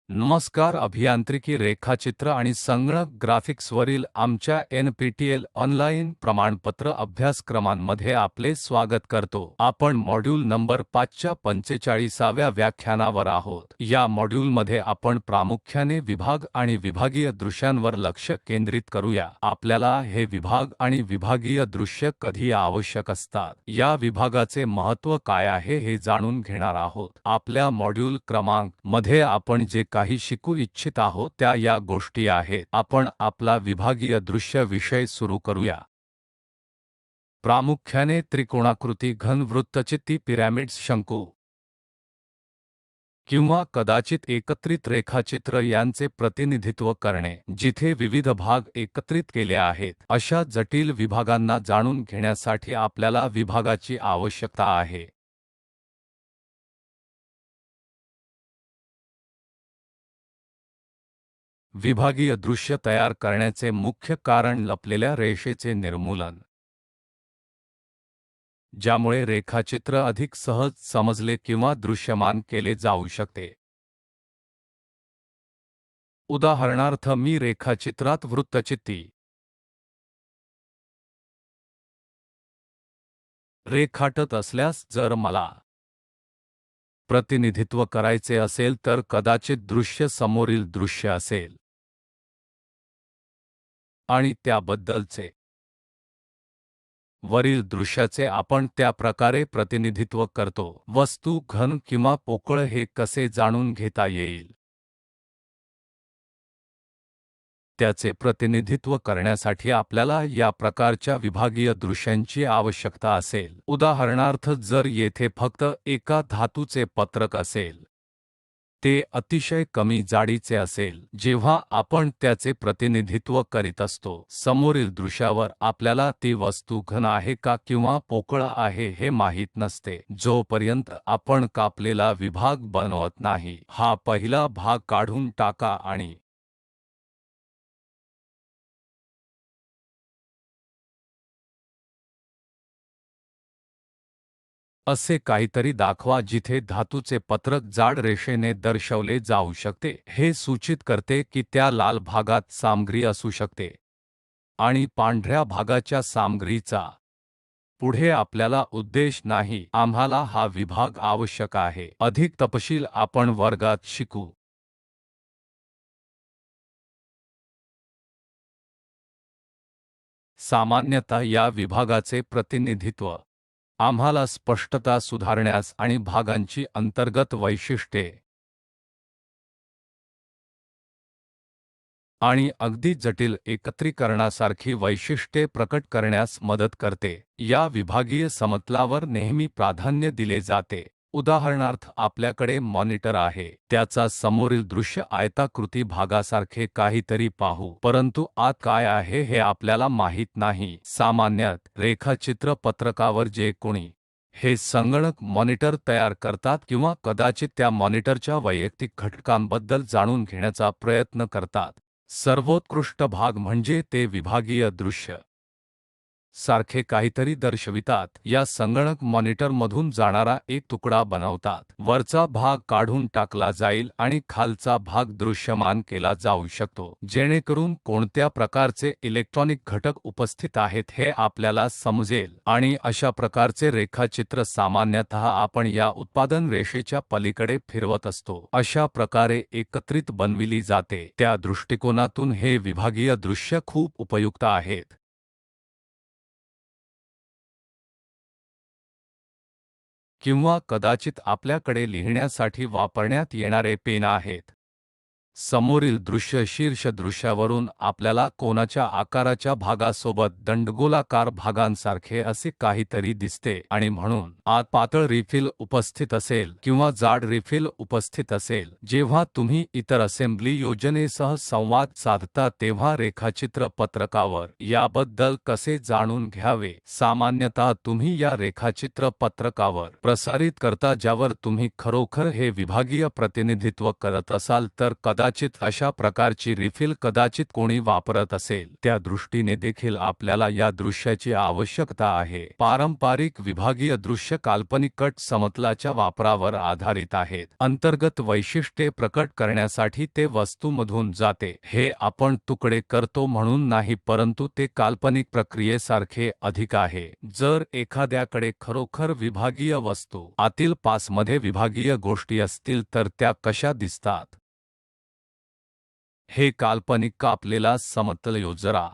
नमस्कार. अभियांत्रिकी रेखाचित्र आणि संगणक ग्राफिक्सवरील आमच्या NPTEL ऑनलाईन प्रमाणपत्र अभ्यासक्रमांमध्ये आपले स्वागत करतो. आपण मॉड्यूल नंबर 5 च्या 45व्या व्याख्यानावर आहोत. या मॉड्यूलमध्ये आपण प्रामुख्याने विभाग आणि विभागीय दृश्यांवर लक्ष केंद्रित करूया. आपल्याला हे विभाग आणि विभागीय दृश्य कधी आवश्यक असतात, या विभागाचे महत्त्व काय आहे हे जाणून घेणार आहोत. आपल्या मॉड्यूल क्रमांक मध्ये आपण जे काही शिकू इच्छित आहोत त्या या गोष्टी आहेत. आपण आपला विभागीय दृश्य विषय सुरू करूया. प्रामुख्याने त्रिकोणाकृती, घन, वृत्तचित्ती, पिरॅमिड्स, शंकू किंवा कदाचित एकत्रित रेखाचित्र यांचे प्रतिनिधित्व करणे, जिथे विविध भाग एकत्रित केले आहेत. अशा जटिल विभागांना जाणून घेण्यासाठी आपल्याला विभागाची आवश्यकता आहे. विभागीय दृश्य तयार करण्याचे मुख्य कारण लपलेल्या रेषेचे निर्मूलन, ज्यामुळे रेखाचित्र अधिक सहज समजले किंवा दृश्यमान केले जाऊ शकते. उदाहरणार्थ, मी रेखाचित्रात वृत्तचित्ती रेखाटत असल्यास जर मला प्रतिनिधित्व करायचे असेल तर कदाचित दृश्य समोरील दृश्य असेल आणि त्याबद्दलचे वरील दृश्याचे आपण त्या प्रकारे प्रतिनिधित्व करतो. वस्तू घन किंवा पोकळ हे कसे जाणून घेता येईल, त्याचे प्रतिनिधित्व करण्यासाठी आपल्याला या प्रकारच्या विभागीय दृश्यांची आवश्यकता असेल. उदाहरणार्थ, जर येथे फक्त एका धातूचे पत्रक असेल, ते अतिशय कमी जाडीचे असेल. जेव्हा आपण त्याचे प्रतिनिधित्व करीत असतो, समोरील दृश्यावर आपल्याला ती वस्तू घन आहे का किंवा पोकळ आहे हे माहीत नसते, जोपर्यंत आपण कापलेला विभाग बनवत नाही. हा पहिला भाग काढून टाका आणि असे काहीतरी दाखवा जिथे धातूचे पत्रक जाड रेषेने दर्शवले जाऊ शकते. हे सूचित करते की त्या लाल भागात सामग्री असू शकते आणि पांढऱ्या भागाच्या सामग्रीचा पुढे आपल्याला उद्देश नाही. आम्हाला हा विभाग आवश्यक आहे. अधिक तपशील आपण वर्गात शिकू. सामान्यतः या विभागाचे प्रतिनिधित्व आम्हाला स्पष्टता सुधारण्यास आणि भागांची अंतर्गत वैशिष्ट्ये आणि अगदी जटिल एकत्रीकरणासारखी वैशिष्ट्ये प्रकट करण्यास मदत करते. या विभागीय समतलावर नेहमी प्राधान्य दिले जाते. उदाहरणार्थ, आपल्याकडे मॉनिटर आहे, त्याचा समोरील दृश्य आयताकृती भागासारखे काहीतरी पाहू, परंतु आत काय आहे हे आपल्याला माहीत नाही. सामान्यतः रेखाचित्र पत्रकावर जे कोणी हे संगणक मॉनिटर तयार करतात किंवा कदाचित त्या मॉनिटरच्या वैयक्तिक घटकांबद्दल जाणून घेण्याचा प्रयत्न करतात. सर्वोत्कृष्ट भाग म्हणजे ते विभागीय दृश्य सारखे काहीतरी दर्शवितात. या संगणक मॉनिटरमधून जाणारा एक तुकडा बनवतात. वरचा भाग काढून टाकला जाईल आणि खालचा भाग दृश्यमान केला जाऊ शकतो, जेणेकरून कोणत्या प्रकारचे इलेक्ट्रॉनिक घटक उपस्थित आहेत हे आपल्याला समजेल. आणि अशा प्रकारचे रेखाचित्र सामान्यतः आपण या उत्पादन रेषेच्या पलीकडे फिरवत असतो. अशा प्रकारे एकत्रित बनविली जाते. त्या दृष्टिकोनातून हे विभागीय दृश्य खूप उपयुक्त आहेत. किंवा कदाचित आपल्याकडे लिहिण्यासाठी वापरण्यात येणारे पेन आहेत. समोरील दृश्य शीर्ष दृश्यावरून आपल्याला कोनाच्या आकाराच्या भागासोबत दंडगोलाकार भागांसारखे असे काहीतरी दिसते आणि म्हणून आत पातळ रिफिल उपस्थित असेल किंवा जाड रिफिल उपस्थित असेल. जेव्हा तुम्ही इतर असेंब्ली योजनेसह संवाद साधता तेव्हा रेखाचित्र पत्रकावर याबद्दल कसे जाणून घ्यावे. सामान्यतः तुम्ही या रेखाचित्र पत्रकावर प्रसारित करता ज्यावर तुम्ही खरोखर हे विभागीय प्रतिनिधित्व करत असाल तर कदाचित कदाचित अशा प्रकारची रिफिल कदाचित कोणी वापरत असेल, त्या दृष्टीने देखील आपल्याला या दृश्याची आवश्यकता आहे. पारंपरिक विभागीय दृश्य काल्पनिक कट समतलाच्या वापरावर आधारित आहेत. अंतर्गत वैशिष्ट्ये प्रकट करण्यासाठी ते वस्तूमधून जाते. हे आपण तुकडे करतो म्हणून नाही, परंतु ते काल्पनिक प्रक्रियेसारखे अधिक आहे. जर एखाद्याकडे खरोखर विभागीय वस्तू आतील पासमध्ये विभागीय गोष्टी असतील तर त्या कशा दिसतात? हे काल्पनिक कापलेला समतल योजरा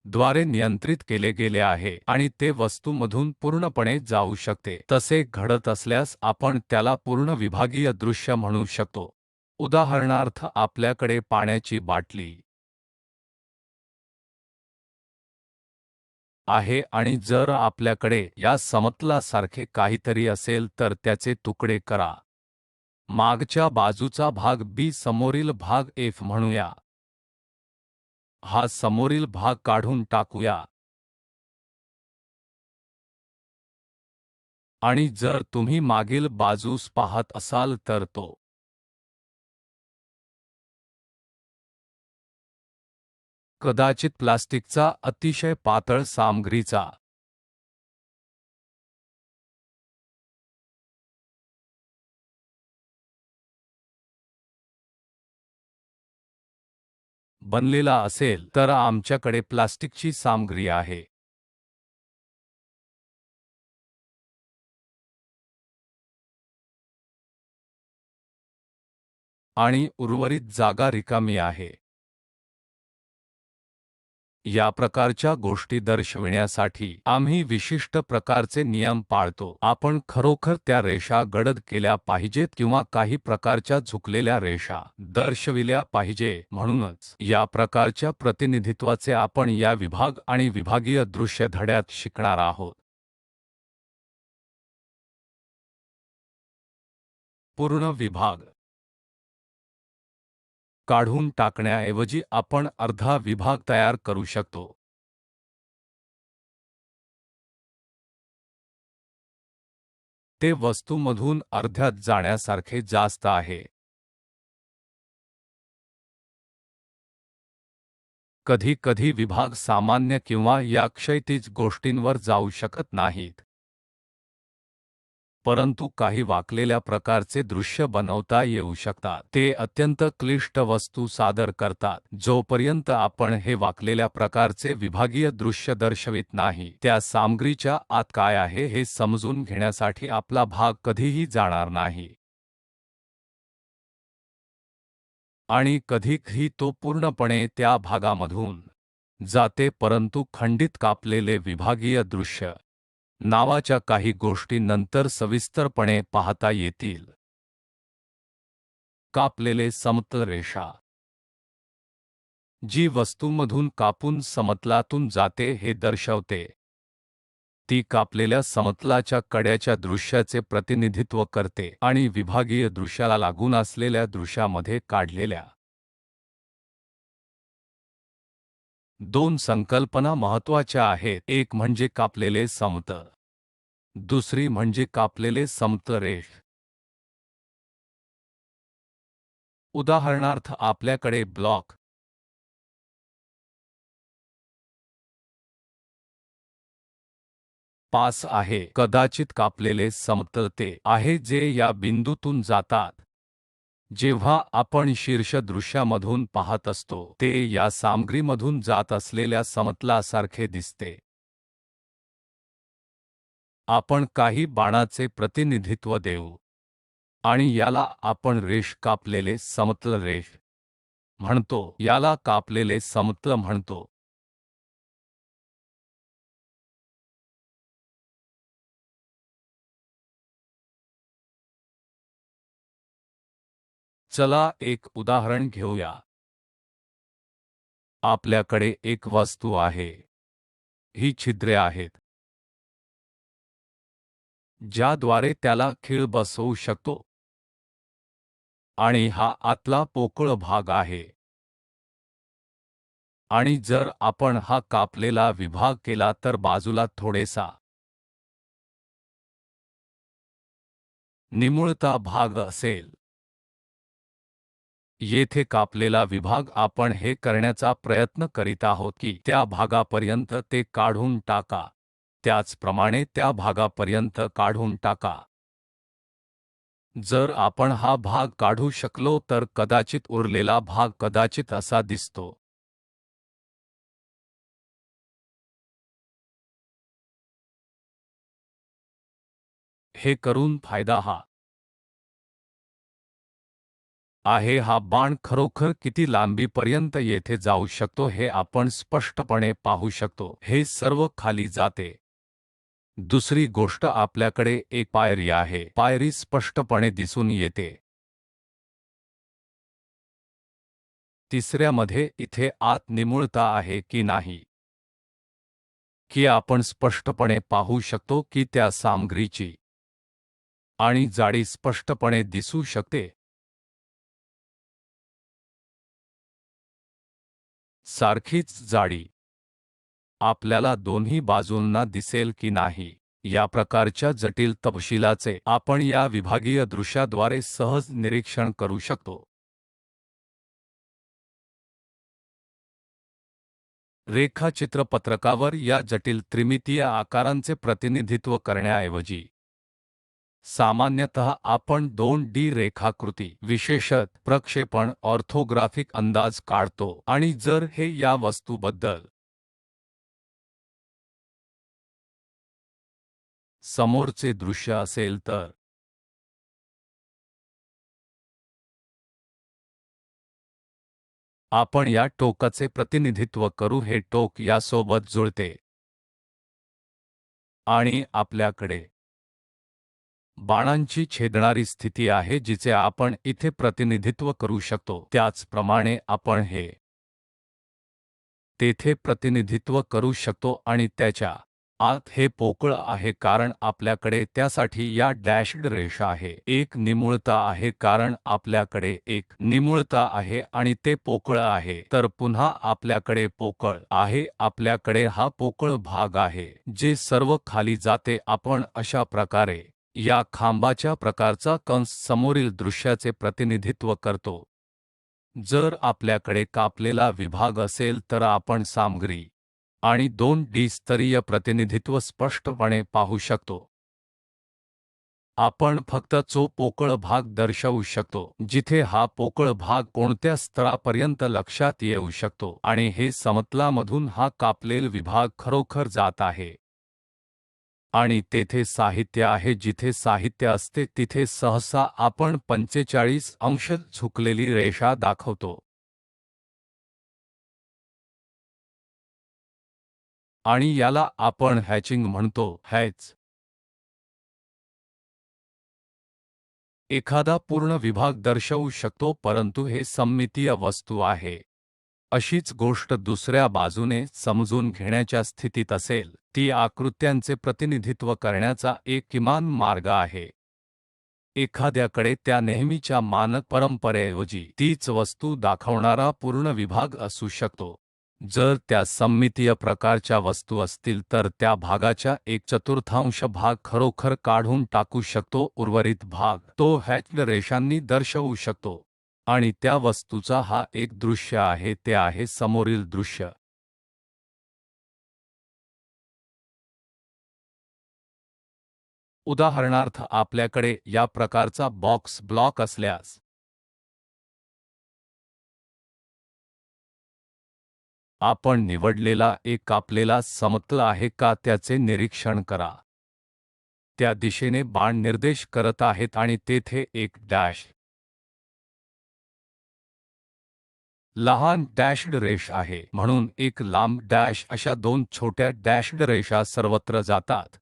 द्वारे नियंत्रित केले गेले आहे आणि ते वस्तूमधून पूर्णपणे जाऊ शकते. तसे घडत असल्यास आपण त्याला पूर्ण विभागीय दृश्य म्हणू शकतो. उदाहरणार्थ, आपल्याकडे पाण्याची बाटली आहे आणि जर आपल्याकडे या समतलासारखे काहीतरी असेल तर त्याचे तुकडे करा. मागच्या बाजूचा भाग B, समोरील भाग F म्हणूया. हा समोरील भाग काढून टाकूया. आणि जर तुम्ही मागील बाजूस पाहत असाल तर तो कदाचित प्लास्टिकचा अतिशय पातळ सामग्रीचा बनलेला असेल तर आमच्याकडे प्लास्टिकची सामग्री आहे. आणि उर्वरित जागा रिकामी आहे. या प्रकारच्या गोष्टी दर्शविण्यासाठी आम्ही विशिष्ट प्रकारचे नियम पाळतो. आपण खरोखर त्या रेषा गडद केल्या पाहिजेत किंवा काही प्रकारच्या झुकलेल्या रेषा दर्शविल्या पाहिजे. म्हणूनच या प्रकारच्या प्रतिनिधित्वाचे आपण या विभाग आणि विभागीय दृश्य धड्यात शिकणार आहोत. पूर्ण विभाग काढून टाकण्याऐवजी आपण अर्धा विभाग तयार करू शकतो. ते वस्तूमधून अर्ध्यात जाण्यासारखे जास्त आहे. कधी-कधी विभाग सामान्य किंवा या क्षैतिज गोष्टींवर जाऊ शकत नाहीत. परंतु काही वाकलेल्या प्रकारचे दृश्य बनवता येऊ शकतात. ते अत्यंत क्लिष्ट वस्तू सादर करतात. जोपर्यंत आपण हे वाकलेल्या प्रकारचे विभागीय दृश्य दर्शवित नाही, त्या सामग्रीच्या आत काय आहे हे समजून घेण्यासाठी आपला भाग कधीही जाणार नाही. आणि कधीकधी तो पूर्णपणे त्या भागामधून जाते, परंतु खंडित कापलेले विभागीय दृश्य नावाच्या काही गोष्टी नंतर सविस्तरपणे पाहता येतील. कापलेले समतल रेषा जी वस्तूमधून कापून समतलातून जाते हे दर्शवते. ती कापलेल्या समतलाच्या कड्याच्या दृश्याचे प्रतिनिधित्व करते आणि विभागीय दृश्याला लागून असलेल्या दृश्यामध्ये काढलेल्या दोन संकल्पना महत्त्वाच्या आहेत. एक म्हणजे कापलेले समतल, दुसरी म्हणजे कापलेले समतल रेष. उदाहरणार्थ, आपल्याकडे ब्लॉक पास आहे. कदाचित कापलेले समतल ते आहे जे या बिंदूतून जातात. जेव्हा आपण शीर्ष दृश्यामधून पाहत असतो ते या सामग्रीमधून जात असलेल्या समतलासारखे दिसते. आपण काही बाणाचे प्रतिनिधित्व देऊ आणि याला आपण रेष, कापलेले समतल रेष म्हणतो. याला कापलेले समतल म्हणतो. चला एक उदाहरण घेऊया. आपल्याकडे एक वस्तू आहे. ही छिद्रे आहेत ज्याद्वारे त्याला खीळ बसवू शकतो आणि हा आतला पोकळ भाग आहे. आणि जर आपण हा कापलेला विभाग केला तर बाजूला थोडेसा निमुळता भाग असेल. येथे कापलेला विभाग आपण हे करण्याचा प्रयत्न करीत आहोत की त्या भागापर्यंत ते काढून टाका, त्याचप्रमाणे त्या भागापर्यंत काढून टाका. जर आपण हा भाग काढू शकलो तर कदाचित उरलेला भाग कदाचित असा दिसतो. हे करून फायदा हा आहे, हा बाण खरोखर किती लांबीपर्यंत येथे जाऊ शकतो हे आपण स्पष्टपणे पाहू शकतो. हे सर्व खाली जाते. दुसरी गोष्ट, आपल्याकडे एक पायरी आहे. पायरी स्पष्टपणे दिसून येते. तिसऱ्यामध्ये इथे आत निमुळता आहे की नाही, की आपण स्पष्टपणे पाहू शकतो की त्या सामग्रीची आणि जाडी स्पष्टपणे दिसू शकते. सारखीच जाडी आपल्याला दोन्ही बाजूंना दिसेल की नाही, या प्रकारच्या जटिल तपशिलाचे आपण या विभागीय दृश्याद्वारे सहज निरीक्षण करू शकतो. रेखाचित्र पत्रकावर या जटिल त्रिमितीय आकारांचे प्रतिनिधित्व करण्याऐवजी सामान्यतः आपण 2D रेखाकृती, विशेषत प्रक्षेपण, ऑर्थोग्राफिक अंदाज काढतो आणि जर हे या वस्तूबद्दल समोरचे दृश्य असेल तर आपण या टोकाचे प्रतिनिधित्व करू. हे टोक यासोबत जुळते आणि आपल्याकडे बाणांची छेदणारी स्थिती आहे जिचे आपण इथे प्रतिनिधित्व करू शकतो. त्याचप्रमाणे आपण हे तेथे प्रतिनिधित्व करू शकतो आणि त्याच्या आत हे पोकळ आहे कारण आपल्याकडे त्यासाठी या डॅश्ड रेषा आहे. एक निमुळता आहे कारण आपल्याकडे एक निमुळता आहे आणि ते पोकळ आहे. तर पुन्हा आपल्याकडे पोकळ आहे, आपल्याकडे हा पोकळ भाग आहे जे सर्व खाली जाते. आपण अशा प्रकारे या खांबाच्या प्रकारचा कंस समोरील दृश्याचे प्रतिनिधित्व करतो. जर आपल्याकडे कापलेला विभाग असेल तर आपण सामग्री आणि 2D स्तरीय प्रतिनिधित्व स्पष्टपणे पाहू शकतो. आपण फक्त तो पोकळ भाग दर्शवू शकतो जिथे हा पोकळ भाग कोणत्या स्तरापर्यंत लक्षात येऊ शकतो आणि हे समतलामधून हा कापलेला विभाग खरोखर जात आहे. आणि तेथे साहित्य आहे, जिथे साहित्य असते तिथे सहसा आपण 45 अंश झुकलेली रेषा दाखवतो. आणि याला आपण हॅचिंग म्हणतो. हॅच एखादा पूर्ण विभाग दर्शवू शकतो, परंतु हे सममितीय वस्तू आहे. अशीच गोष्ट दुसऱ्या बाजूने समजून घेण्याच्या स्थितीत असेल. ती आकृत्यांचे प्रतिनिधित्व करण्याचा एक किमान मार्ग आहे. एखाद्याकडे त्या नेहमीच्या मानक परंपरेऐवजी तीच वस्तू दाखवणारा पूर्ण विभाग असू शकतो. जर त्या सममितीय प्रकारच्या वस्तू असतील तर त्या भागाच्या एक चतुर्थांश भाग खरोखर काढून टाकू शकतो. उर्वरित भाग तो हॅच्ड रेषांनी दर्शवू शकतो. आणि त्या वस्तूचा हा एक दृश्य आहे, ते आहे समोरील दृश्य. उदाहरणार्थ, आपल्याकडे या प्रकारचा बॉक्स ब्लॉक असल्यास आपण निवडलेला एक कापलेला समतल आहे का त्याचे निरीक्षण करा. त्या दिशेने बाण निर्देश करत आहेत आणि तेथे एक डॅश लहान डॅश्ड रेष आहे, म्हणून एक लांब डॅश. अशा दोन छोट्या डॅश्ड रेषा सर्वत्र जातात.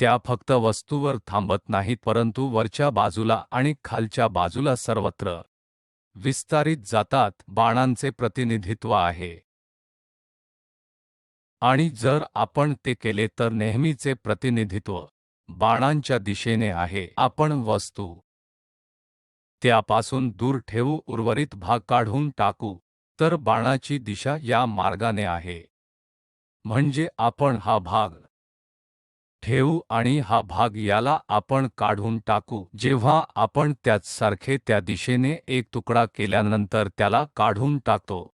त्या फक्त वस्तूवर थांबत नाहीत परंतु वरच्या बाजूला आणि खालच्या बाजूला सर्वत्र विस्तारित जातात. बाणांचे प्रतिनिधित्व आहे. आणि जर आपण ते केले तर नेहमीचे प्रतिनिधित्व बाणांच्या दिशेने आहे. आपण वस्तू त्यापासून दूर ठेवू, उर्वरित भाग काढून टाकू, तर बाणाची दिशा या मार्गाने आहे. म्हणजे आपण हा भाग ठेवू आणि हा भाग याला आपण काढून टाकू। जेव्हा आपण त्याच सारखे त्या दिशेने एक तुकडा केल्यानंतर त्याला काढून टाकतो।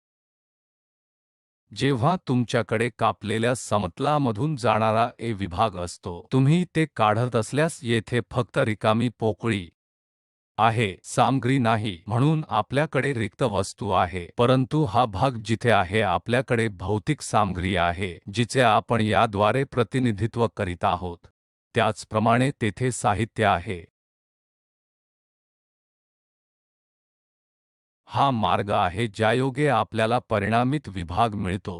जेव्हा तुमच्याकडे कापलेल्या समतलामधून जाणारा ए विभाग असतो, तुम्ही ते काढत असल्यास येथे फक्त रिकामी पोकळी आहे, सामग्री नाही, म्हणून आपल्याकडे रिक्त वस्तू आहे। परंतु हा भाग जिथे आहे आपल्याकडे भौतिक सामग्री आहे जिचे आपण याद्वारे प्रतिनिधित्व करीत आहोत। त्याचप्रमाणे तेथे साहित्य आहे। हा मार्ग आहे ज्यायोगे आपल्याला परिणामित विभाग मिळतो।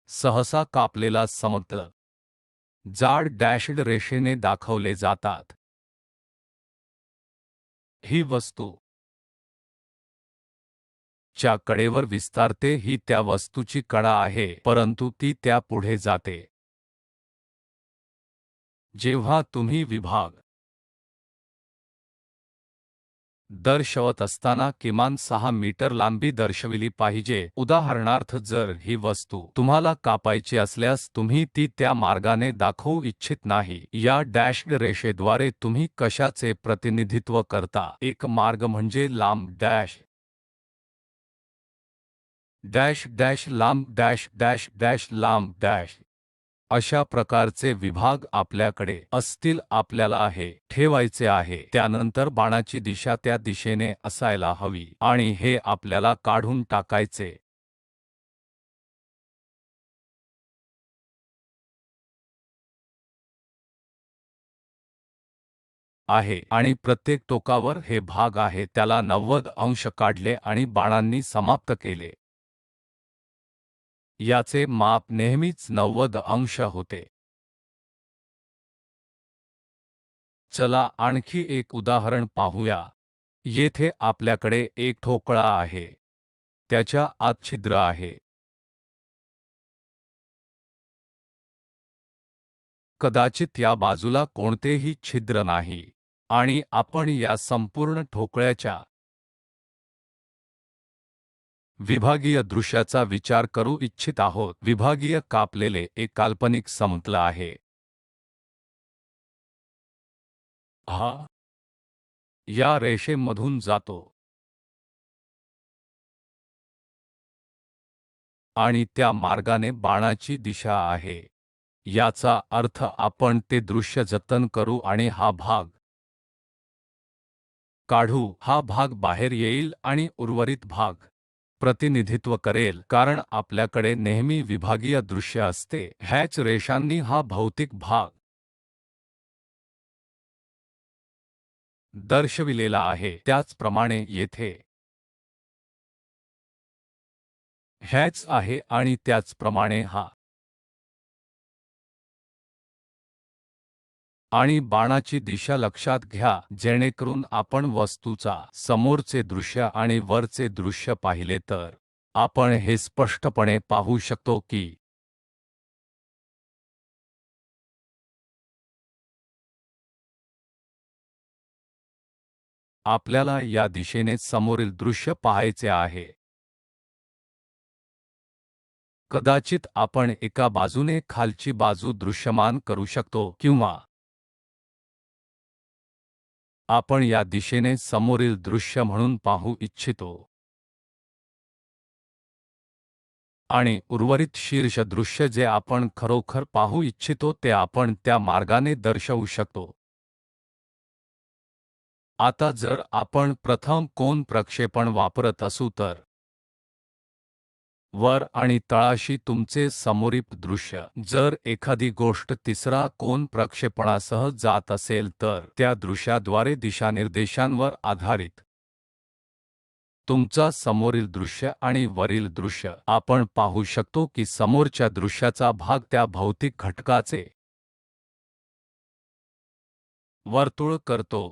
सहसा कापलेला समतल जाड डॅशड रेषेने दाखवले जातात। ही वस्तू च्या कडेवर विस्तारते, ही त्या वस्तूची कडा आहे परंतु ती त्या पुढे जाते। जेव्हा तुम्ही विभाग दर्शवत असताना किमान 6 मीटर लांबी दर्शविली पाहिजे। उदाहरणार्थ जर ही वस्तू तुम्हाला कापायची असल्यास तुम्ही ती त्या मार्गाने दाखवू इच्छित नाही। या डॅशड रेषेद्वारे तुम्ही कशाचे प्रतिनिधित्व करता? एक मार्ग म्हणजे लांब डॅश डॅश डॅश लांब डॅश डॅश डॅश लांब डॅश। अशा प्रकारचे विभाग आपल्याकडे असतील, आपल्याला हे ठेवायचे आहे। त्यानंतर बाणाची दिशा त्या दिशेने असायला हवी आणि हे आपल्याला काढून टाकायचे आहे आणि प्रत्येक टोकावर हे भाग आहे त्याला 90 अंश काढले आणि बाणांनी समाप्त केले। याचे माप नेहमीच 90 अंश होते। चला आणखी एक उदाहरण पाहूया। येथे आपल्याकडे एक ठोकळा आहे, त्याच्या आत छिद्र आहे। कदाचित या बाजूला कोणतेही छिद्र नाही आणि आपण या संपूर्ण ठोकळ्याच्या विभागीय दृश्याचा विचार करू इच्छित आहोत। विभागीय कापलेले एक काल्पनिक समतल आहे। हा या रेषेमधून जातो आणि त्या मार्गाने बाणाची दिशा आहे। याचा अर्थ आपण ते दृश्य जतन करू आणि हा भाग काढू। हा भाग बाहेर येईल आणि उर्वरित भाग प्रतिनिधित्व करेल, कारण आपल्याकडे नेहमी विभागीय दृश्य असते। हॅच रेषांनी हा भौतिक भाग दर्शविलेला आहे। त्याचप्रमाणे येथे हॅच आहे आणि त्याचप्रमाणे हा आणि बाणाची दिशा लक्षात घ्या जेणेकरून आपण वस्तूचा समोरचे दृश्य आणि वरचे दृश्य पाहिले तर आपण हे स्पष्टपणे पाहू शकतो की आपल्याला या दिशेने समोरील दृश्य पाहायचे आहे। कदाचित आपण एका बाजूने खालची बाजू दृश्यमान करू शकतो किंवा आपण या दिशेने समोरील दृश्य म्हणून पाहू इच्छितो आणि उर्वरित शीर्ष दृश्य जे आपण खरोखर पाहू इच्छितो ते आपण त्या मार्गाने दर्शवू शकतो। आता जर आपण प्रथम कोन प्रक्षेपण वापरत असू तर वर आणि तळाशी तुमचे समोरील दृश्य, जर एखादी गोष्ट तिसरा कोन प्रक्षेपणासह जात असेल तर त्या दृश्याद्वारे दिशानिर्देशांवर आधारित तुमचा समोरील दृश्य आणि वरील दृश्य आपण पाहू शकतो की समोरच्या दृश्याचा भाग त्या भौतिक घटकाचे वर्तुळ करतो।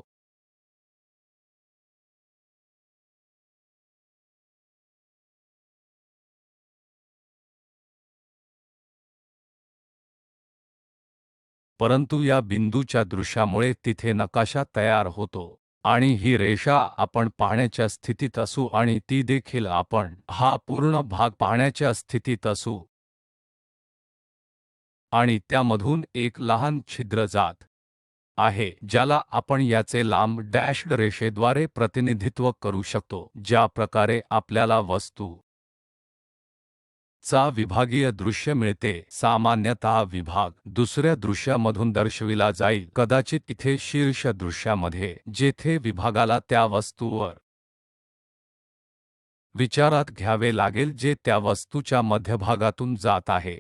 परंतु या बिंदूच्या दृश्यामुळे तिथे नकाशा तयार होतो आणि ही रेषा आपण पाहण्याच्या स्थितीत असू आणि ती देखील आपण हा पूर्ण भाग पाहण्याच्या स्थितीत असू। आणि त्यामधून एक लहान छिद्र जात आहे, ज्याला आपण याचे लांब डॅश्ड रेषेद्वारे प्रतिनिधित्व करू शकतो. ज्या प्रकारे आपल्याला वस्तू चा विभागीय दृश्य मिळते, सामान्यतः विभाग दुसऱ्या दृश्यामधून दर्शविला जाईल, कदाचित इथे शीर्ष दृश्यामध्ये, जेथे विभागाला त्या वस्तूवर विचारात घ्यावे लागेल जे त्या वस्तूच्या मध्यभागातून जात आहे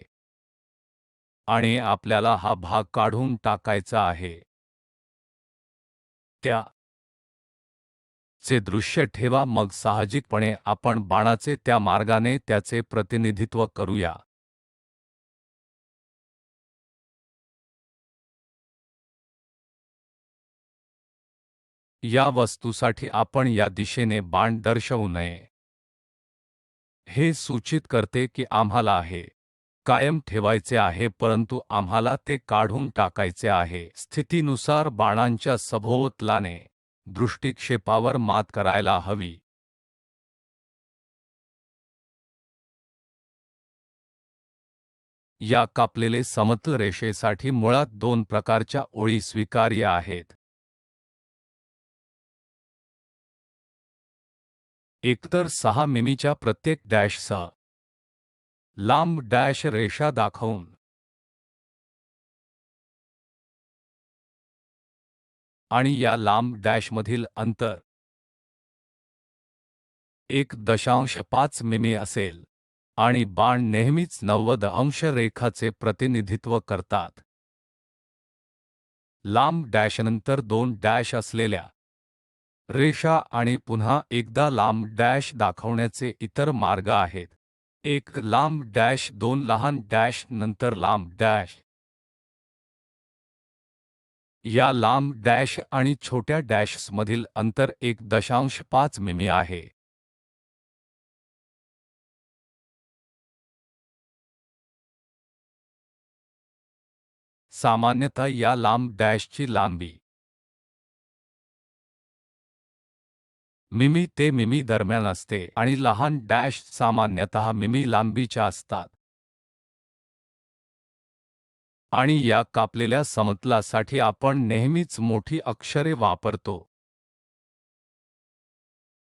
आणि आपल्याला हा भाग काढून टाकायचा आहे. त्या चे दृश्य ठेवा. मग साहजिकपणे आपण बाणाचे त्या मार्गाने त्याचे प्रतिनिधित्व करूया. या वस्तूसाठी आपण या दिशेने बाण दर्शवू नये. हे सूचित करते की आम्हाला हे कायम ठेवायचे आहे, परंतु आम्हाला ते काढून टाकायचे आहे. स्थितीनुसार बाणांच्या सभोवतालाने दृष्टिक्षेपावर मात करायला हवी. या कापलेले समतल रेषेसाठी मुळात दोन प्रकारच्या ओळी स्वीकार्य आहेत. एकतर 6 मिमीच्या प्रत्येक डॅशसह लांब डॅश रेषा दाखवून आणि या लांब डॅशमधील अंतर 1.5 मिमी असेल आणि बाण नेहमीच 90 अंश रेखाचे प्रतिनिधित्व करतात. लांब डॅशनंतर 2 डॅश असलेल्या रेषा आणि पुन्हा एकदा लांब डॅश दाखवण्याचे इतर मार्ग आहेत. एक लांब डॅश, 2 लहान डॅश, नंतर लांब डॅश. या लांब डॅश आणि छोट्या डॅशमधील अंतर 1.5 मिमी आहे. सामान्यतः या लांब डॅशची लांबी मिमी ते मिमी दरम्यान असते आणि लहान डॅश सामान्यतः मिमी लांबीच्या असतात. आणि या कापलेल्या समतलासाठी आपण नेहमीच मोठी अक्षरे वापरतो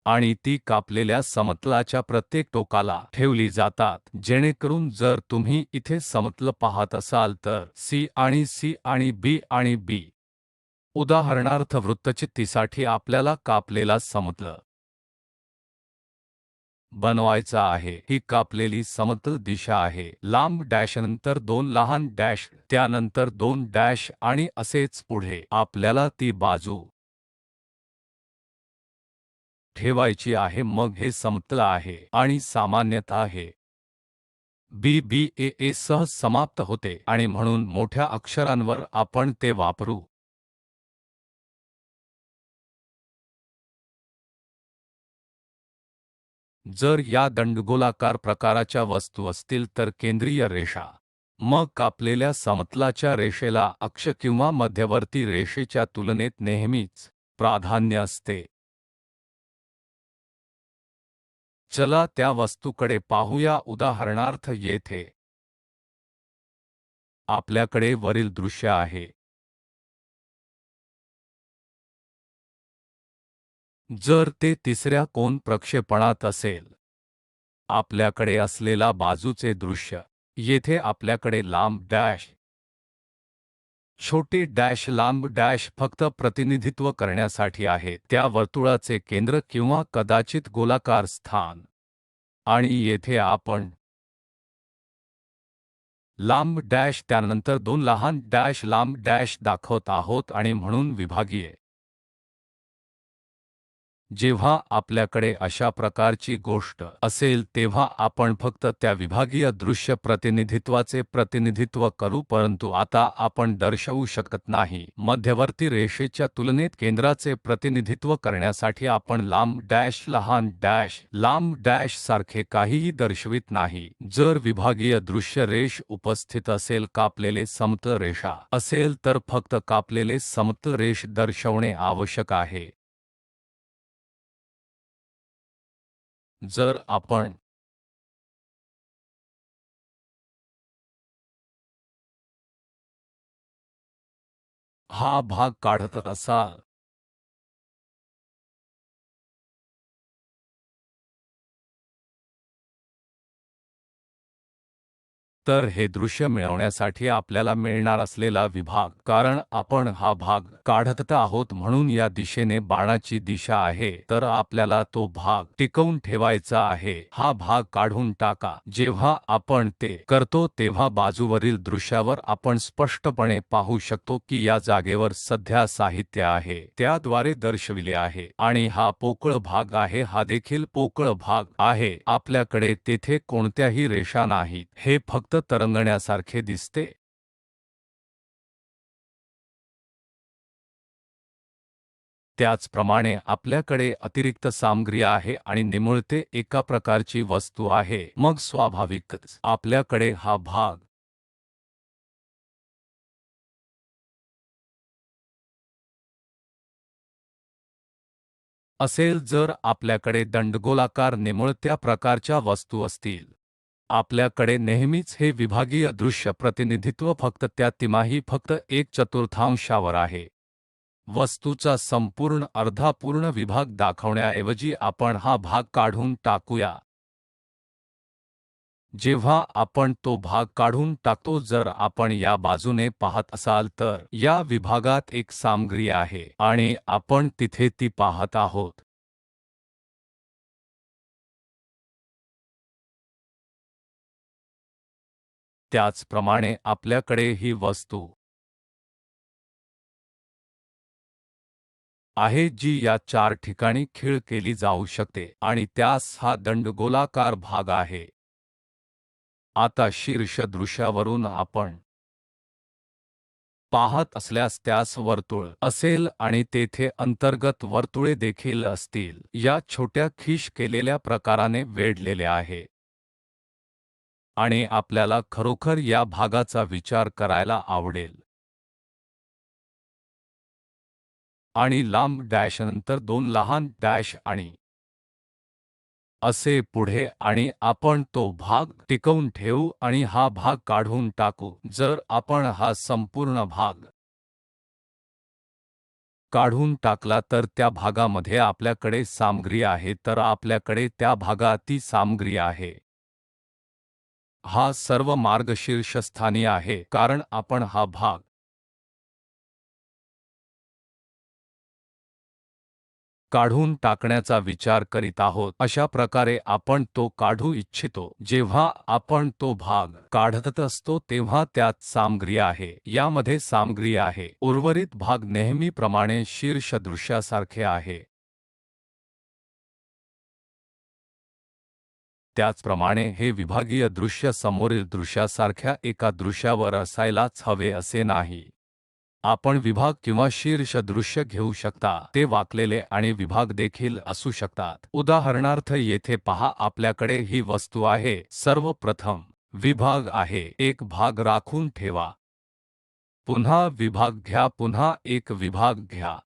आणि ती कापलेल्या समतलाच्या प्रत्येक टोकाला ठेवली जातात, जेणेकरून जर तुम्ही इथे समतल पाहत असाल तर C आणि C आणि B आणि B. उदाहरणार्थ वृत्तचित्तीसाठी आपल्याला कापलेला समतल बनवायचा आहे. ही कापलेली समतल दिशा आहे. लांब डॅशनंतर 2 लहान डॅश, त्यानंतर 2 डॅश आणि असेच पुढे. आपल्याला ती बाजू ठेवायची आहे. मग हे समतल आहे आणि सामान्यतः हे BBAA सह समाप्त होते आणि म्हणून मोठ्या अक्षरांवर आपण ते वापरू. जर या दंडगोलाकार प्रकाराच्या वस्तू असतील तर केंद्रीय रेषा, मग कापलेल्या समतलाच्या रेषेला अक्ष किंवा मध्यवर्ती रेषेच्या तुलनेत नेहमीच प्राधान्य असते. चला त्या वस्तूकडे पाहूया. उदाहरणार्थ येथे आपल्याकडे वरील दृश्य आहे. जर ते तिसऱ्या कोन प्रक्षेपणात असेल, आपल्याकडे असलेला बाजूचे दृश्य, येथे आपल्याकडे लांब डॅश, छोटे डॅश, लांब डॅश फक्त प्रतिनिधित्व करण्यासाठी आहे त्या वर्तुळाचे केंद्र किंवा कदाचित गोलाकार स्थान. आणि येथे आपण लांब डॅश, त्यानंतर 2 लहान डॅश, लांब डॅश दाखवत आहोत आणि म्हणून विभागीय जेव्हा आपल्याकडे अशा प्रकारची गोष्ट असेल तेव्हा आपण फक्त त्या विभागीय दृश्य प्रतिनिधित्वाचे प्रतिनिधित्व करू, परंतु आता आपण दर्शवू शकत नाही. मध्यवर्ती रेषेच्या तुलनेत केंद्राचे प्रतिनिधित्व करण्यासाठी आपण लांब डॅश, लहान डॅश, लांब डॅश सारखे काहीही दर्शवित नाही. जर विभागीय दृश्य रेष उपस्थित असेल, कापलेले समतल रेषा असेल तर फक्त कापलेले समतल रेष दर्शवणे आवश्यक आहे. जर आपण हा भाग काढत असाल तर हे दृश्य मिळवण्यासाठी आपल्याला मिळणार असलेला विभाग, कारण आपण हा भाग काढत आहोत म्हणून या दिशेने बाणाची दिशा आहे, तर आपल्याला तो भाग टिकवून ठेवायचा आहे. हा भाग काढून टाका. जेव्हा आपण ते करतो तेव्हा बाजूवरील दृश्यावर आपण स्पष्टपणे पाहू शकतो की या जागेवर सध्या साहित्य आहे, त्याद्वारे दर्शविले आहे आणि हा पोकळ भाग आहे, हा देखील पोकळ भाग आहे. आपल्याकडे तेथे कोणत्याही रेषा नाहीत, हे फक्त तरंगण्यासारखे दिसते. त्याचप्रमाणे आपल्याकडे अतिरिक्त सामग्री आहे आणि निमुळते एका प्रकारची वस्तू आहे, मग स्वाभाविकच आपल्याकडे हा भाग असेल. जर आपल्याकडे दंडगोलाकार निमुळत्या प्रकारच्या वस्तू असतील, आपल्याकडे नेहमीच हे विभागीय दृश्य प्रतिनिधित्व फक्त त्या तिमाही फक्त एक चतुर्थांशावर आहे. वस्तूचा संपूर्ण अर्धा पूर्ण विभाग दाखवण्याऐवजी आपण हा भाग काढून टाकूया. जेव्हा आपण तो भाग काढून टाकतो, जर आपण या बाजूने पाहत असाल तर या विभागात एक सामग्री आहे आणि आपण तिथे ती पाहत आहोत. त्याचप्रमाणे आपल्याकडे ही वस्तू आहे जी या चार ठिकाणी खीळ केली जाऊ शकते आणि त्यास हा दंडगोलाकार भाग आहे. आता शीर्ष दृश्यावरून आपण पाहत असल्यास त्यास वर्तुळ असेल आणि तेथे अंतर्गत वर्तुळे देखील असतील. या छोट्या खिश केलेल्या प्रकाराने वेढलेले आहे आणि आपल्याला खरोखर या भागाचा विचार करायला आवडेल. आणि लांब डॅश नंतर दोन लहान डॅश आणि असे पुढे आणि आपण तो भाग टिकवून ठेवू आणि हा भाग काढून टाकू. जर आपण हा संपूर्ण भाग काढून टाकला तर त्या भागामध्ये आपल्याकडे सामग्री आहे, तर आपल्याकडे त्या भागात ती सामग्री आहे. हा सर्व मार्ग शीर्षस्थानी आहे कारण आपण हा भाग काढून टाकण्याचा विचार करीत आहोत. अशा प्रकारे आपण तो काढू इच्छितो. जेव्हा आपण तो भाग काढत असतो तेव्हा त्यात सामग्री आहे, यामध्ये सामग्री आहे. उर्वरित भाग नेहमीप्रमाणे शीर्ष दृश्यासारखे आहे. त्याचप्रमाणे हे विभागीय दृश्य समोरील दृश्यासारख्या एका दृश्यावर असायलाच हवे असे नाही. आपण विभाग किंवा शीर्ष दृश्य घेऊ शकता, ते वाकलेले आणि विभाग देखील असू शकतात. उदाहरणार्थ येथे पहा, आपल्याकडे ही वस्तू आहे. सर्वप्रथम विभाग आहे, एक भाग राखून ठेवा. पुन्हा विभाग घ्या, पुन्हा एक विभाग घ्या.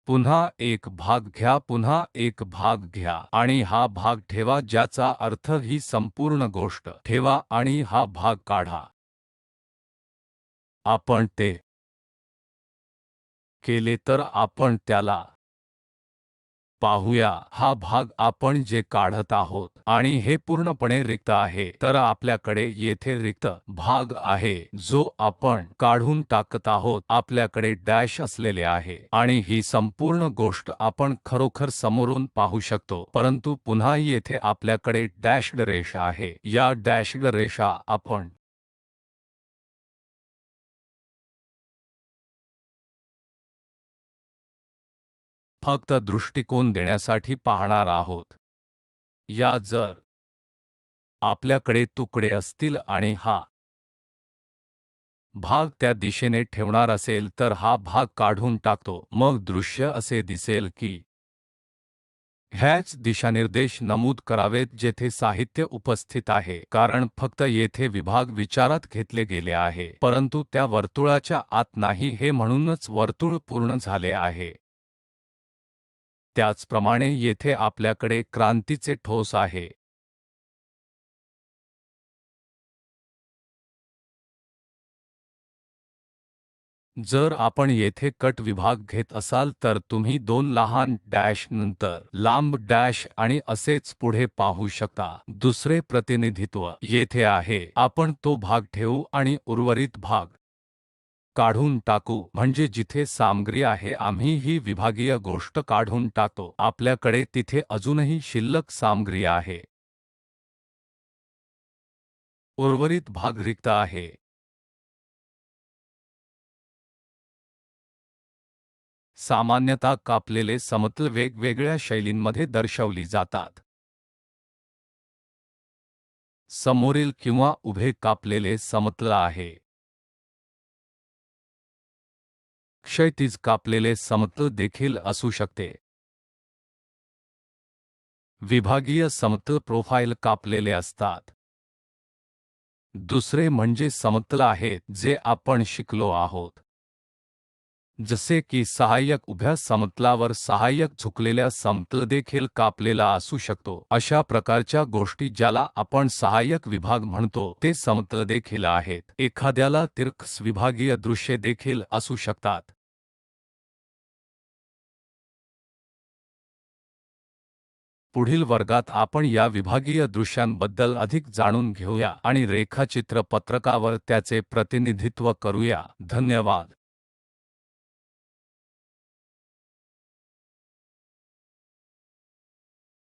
पुन्हा एक भाग घ्या, पुन्हा एक भाग घ्या आणि हा भाग ठेवा, ज्याचा अर्थ ही संपूर्ण गोष्ट ठेवा आणि हा भाग काढा. आपण ते केले तर आपण त्याला पाहूया. हा भाग आपण जे काढत आहोत आणि हे पूर्णपणे रिक्त आहे, तर आपल्याकडे येथे रिक्त भाग आहे जो आपण काढून टाकत आहोत. आपल्याकडे डॅश असलेले आहे आणि ही संपूर्ण गोष्ट आपण खरोखर समोरून पाहू शकतो, परंतु पुन्हा येथे आपल्याकडे डॅश्ड रेषा आहे. या डॅश्ड रेषा आपण फक्त दृष्टिकोन देण्यासाठी पाहणार आहोत. या जर आपल्याकडे तुकडे असतील आणि हा भाग त्या दिशेने ठेवणार असेल तर हा भाग काढून टाकतो, मग दृश्य असे दिसेल की ह्याच दिशानिर्देश नमूद करावेत जेथे साहित्य उपस्थित आहे, कारण फक्त येथे विभाग विचारात घेतले गेले आहे, परंतु त्या वर्तुळाच्या आत नाही. हे म्हणूनच वर्तुळ पूर्ण झाले आहे. त्याचप्रमाणे येथे आपल्याकडे क्रांतीचे ठोस आहे. जर आपण येथे कट विभाग घेत असाल तर तुम्ही दोन लहान डॅश नंतर लांब डॅश आणि असेच पुढे पाहू शकता। दुसरे प्रतिनिधित्व येथे आहे। आपण तो भाग ठेवू आणि उर्वरित भाग काढून टाकू, म्हणजे जिथे सामग्री आहे आम्ही ही विभागीय गोष्ट काढून टाकतो। आपल्याकडे तिथे अजूनही शिल्लक सामग्री आहे, उर्वरित भाग रिक्त आहे। सामान्यतः कापलेले समतल वेगवेगळ्या शैलींमध्ये दर्शवली जातात। समोरील किंवा उभे कापलेले समतल आहे। क्षैतिज कापलेले समतल देखील असू शकते। विभागीय समतल प्रोफाइल कापलेले असतात। दुसरे म्हणजे समतल आहेत जे आपण शिकलो आहोत, जसे की सहाय्यक उभ्या समतलावर सहाय्यक झुकलेल्या समतल देखील कापलेला असू शकतो। अशा प्रकारच्या गोष्टी ज्याला आपण सहाय्यक विभाग म्हणतो ते समतल देखील आहेत। एखाद्याला तिरकस विभागीय दृश्ये देखील असू शकतात। पुढील वर्गात आपण या विभागीय दृश्यांबद्दल अधिक जाणून घेऊया आणि रेखाचित्र पत्रकावर त्याचे प्रतिनिधित्व करूया। धन्यवाद।